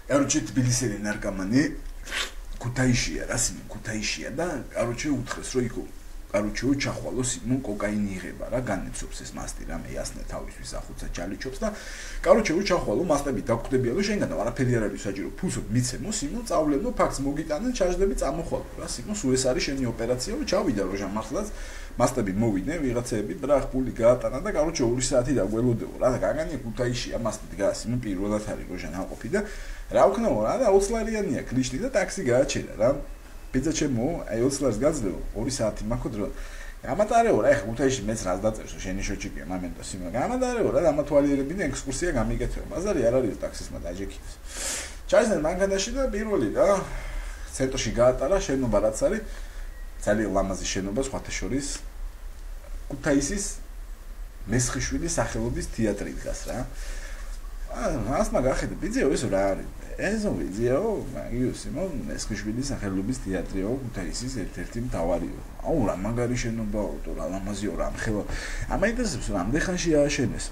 Короче, Тбилисელი наркомანი ქუთაისშია, რა სიმონ ქუთაისშია და короче უთხრეს რომ იქ короче ჩახვალო სიმონ კოკაინი იღება რა განეცობს ეს მასტი რამე იასნე თავისთვის ახუცა ჯალიჩობს და короче ჩახვალო მასტები დაგხვდებია რომ შენგან არაფერი არ არის საჭირო ფულს მიცემო სიმონ წავლენო ფაქს მოგიტანენ ჩარჯდები წამოხვალო რა სიმონ სულ ეს არის შენი ოპერაცია რომ ჩავიდა როჟა მართლაც მასტები მოვიდნენ ვიღაცეები ბრახ ფული გაატანა და короче 2 საათი დაგველოდეო რა და გაგანია ქუთაისშია მასტი დგას სიმონ პირველად არის როჟა ნაყოფი და რა ვქნაო რა და 20 ლარიანია ქლიშტი და ტაქსი გააჩერა რა Pizza ჩემო, აი 20 ლარს გაძლევ 2 საათი მაქვს დრო. გამატარეო რა, ეხა ქუთაისში მეც რას დაწერსო, შენი შოჩიპია მომენტო სიმო. გამატარეო რა, დამათვალიერებინა ექსკურსია გამიგეთეო. ბაზარი არ არის ტაქსისმა დაჯექის. ჩაიზენ მანქანაში და პირველი რა, ცენტრში გაატარა შენობა რაც არის. ძალიან ლამაზი შენობა სხვათა შორის. ქუთაისის მესხიშვილის სახელობის თეატრი დგას რა. ასმა გახედე, ბიძიო ეს რა არის? ეს ვიზიო, მაგიო სიმონ მესხიშვილის სახელობის თეატრიო, ქუთაისის ერთ-ერთი მთავარიო. აუ რა მაგარი შენობაო, რა ლამაზიო რა მხელა. ამაინტერესებს რამდენ ხანში ააშენეს.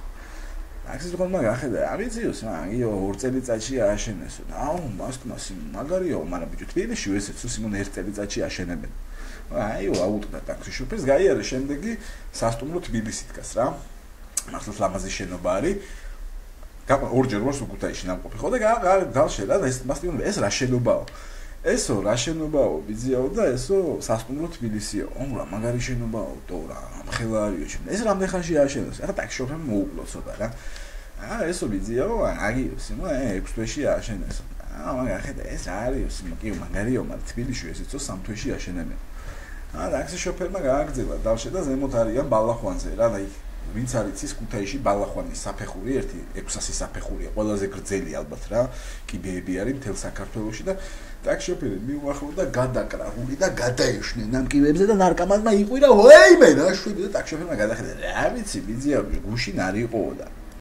აქ ის ხომ გახედე, ავიზიო, მაგიო 2 წელიწადში ააშენესო. აუ მასკმა სიმონ მაგარიო, მაგრამ ბიჭო თბილისში ესეც სიმონ 1 წელიწადში ააშენებენ. აიო აუტყდა ტაქსი შოფერს გაიარე შემდეგი სასტუმრო თბილისი დგას რა. მართლაც ლამაზი შენობა არის. ორჯერ ვარ ქუთაისში ნამყოფი ხო და გავშელა და ეს მასტიმ ეს რა შენობაო ესო რა შენობაო ბიზიაო და ესო სასტუმრო თბილისიო რა მაგარი შენობაო თო რა ამხელა არისო შენ ეს რამდენ ხანში ააშენოს ახლა ტაქსი შოფერმა მოუკლო ცოტა რა ესო ბიზიაო აგიო სიმო 6 თვეში ააშენეს მაგარი ხედა ეს რა არისო სიმო კი მაგარიო მაგრამ თბილისში ესეცო 3 თვეში ააშენებენ ტაქსი შოფერმა გააგზელა დავშედა ზემოთ არიან ბალახვანზე რა და იქ ვინც არის ის ქუთაისში ბალახვანის საფეხური 600 საფეხურია ყველაზე გრძელი ალბათ რა კიბეები არის მთელ საქართველოში და ტაქსშოფერი მიუახლოვდა გადაკრა რული და გადაეშნენ ამ კიბეებზე და ნარკომანმა იყვირა ვეიმე რა შვიდი და ტაქსშოფერმა გადახედა რა ვიცი ბიზიაო გუშინ არ იყოო და